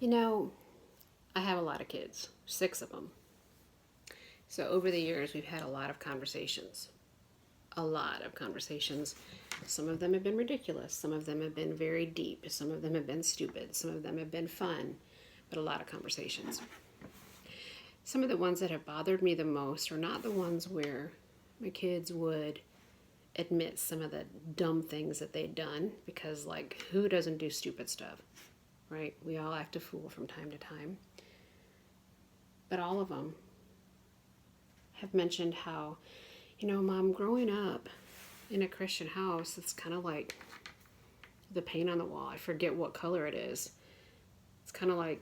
You know, I have a lot of kids, 6 of them. So over the years, we've had a lot of conversations. A lot of conversations. Some of them have been ridiculous. Some of them have been very deep. Some of them have been stupid. Some of them have been fun, but a lot of conversations. Some of the ones that have bothered me the most are not the ones where my kids would admit some of the dumb things that they'd done, because, like, who doesn't do stupid stuff, right? We all act a fool from time to time. But all of them have mentioned how, Mom, growing up in a Christian house, it's kind of like the paint on the wall. I forget what color it is. It's kind of like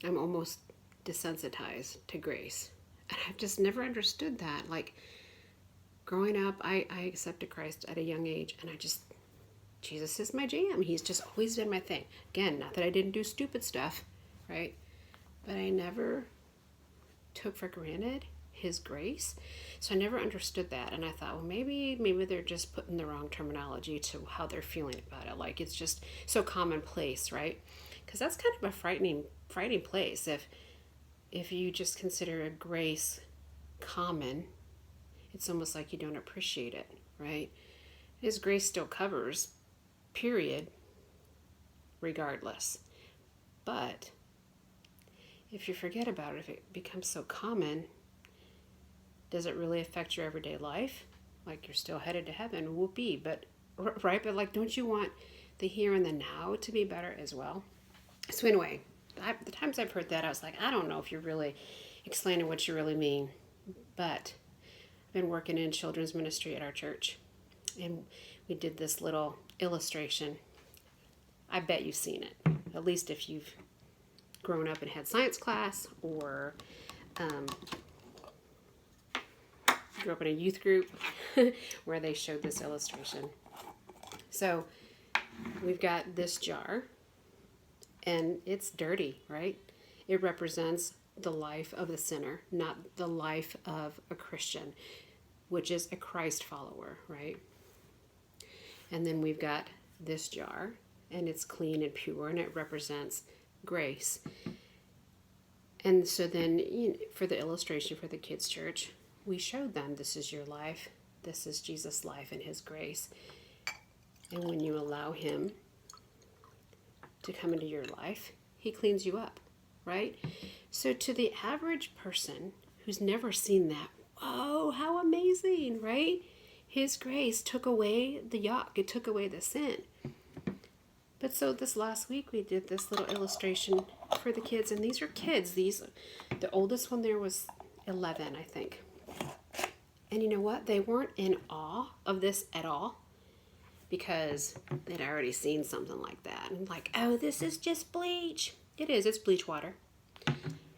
I'm almost desensitized to grace. And I've just never understood that. Like, growing up, I accepted Christ at a young age, and Jesus is my jam. He's just always been my thing. Again, not that I didn't do stupid stuff, right? But I never took for granted his grace. So I never understood that. And I thought, well, maybe they're just putting the wrong terminology to how they're feeling about it. Like, it's just so commonplace, right? Because that's kind of a frightening place. If you just consider a grace common, it's almost like you don't appreciate it, right? His grace still covers, period, regardless. But if you forget about it, if it becomes so common, does it really affect your everyday life? Like, you're still headed to heaven, whoopee, but, right? But, like, don't you want the here and the now to be better as well? So anyway, the times I've heard that, I was like, I don't know if you're really explaining what you really mean. But I've been working in children's ministry at our church, and we did this little illustration. I bet you've seen it, at least if you've grown up and had science class, or grew up in a youth group where they showed this illustration. So we've got this jar, and it's dirty, right? It represents the life of the sinner, not the life of a Christian, which is a Christ follower, right? And then we've got this jar, and it's clean and pure, and it represents grace. And so then, for the illustration for the kids' church, we showed them, this is your life, this is Jesus' life and his grace. And when you allow him to come into your life, he cleans you up, right? So to the average person who's never seen that, whoa, how amazing, right? His grace took away the yuck, it took away the sin. But so this last week we did this little illustration for the kids, and these are kids. The oldest one there was 11, I think. And you know what? They weren't in awe of this at all, because they'd already seen something like that. And like, oh, this is just bleach. It is, it's bleach water.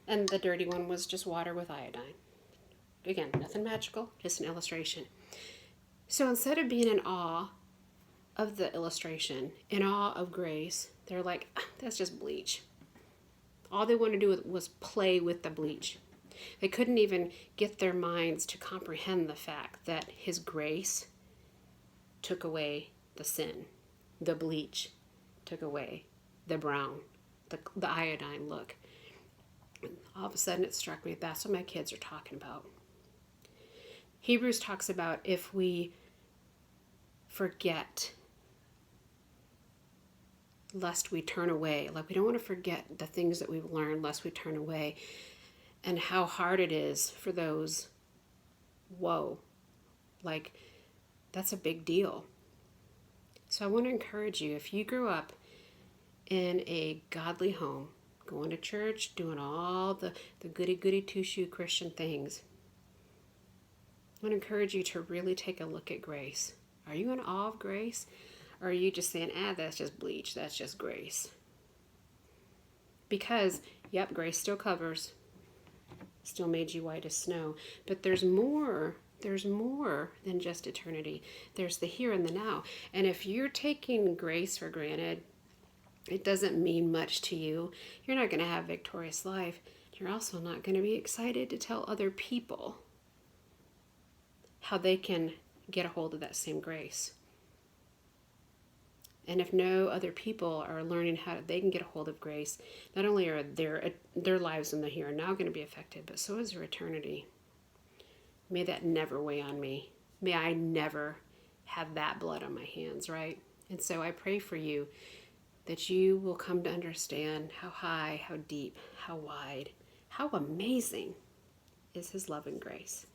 And the dirty one was just water with iodine. Again, nothing magical, just an illustration. So instead of being in awe of the illustration, in awe of grace, they're like, that's just bleach. All they wanted to do was play with the bleach. They couldn't even get their minds to comprehend the fact that his grace took away the sin. The bleach took away the brown, the iodine look. And all of a sudden it struck me, that's what my kids are talking about. Hebrews talks about if we forget, lest we turn away. Like, we don't want to forget the things that we've learned lest we turn away. And how hard it is for those, whoa, like, that's a big deal. So I want to encourage you, if you grew up in a godly home, going to church, doing all the goody-goody two-shoe Christian things, I want to encourage you to really take a look at grace. Are you in awe of grace? Or are you just saying, that's just bleach, that's just grace? Because, yep, grace still covers, still made you white as snow. But there's more than just eternity. There's the here and the now. And if you're taking grace for granted, it doesn't mean much to you. You're not going to have a victorious life. You're also not going to be excited to tell other people how they can get a hold of that same grace. And if no other people are learning how they can get a hold of grace, not only are their lives in the here and now going to be affected, but so is their eternity. May that never weigh on me. May I never have that blood on my hands, right? And so I pray for you that you will come to understand how high, how deep, how wide, how amazing is his love and grace.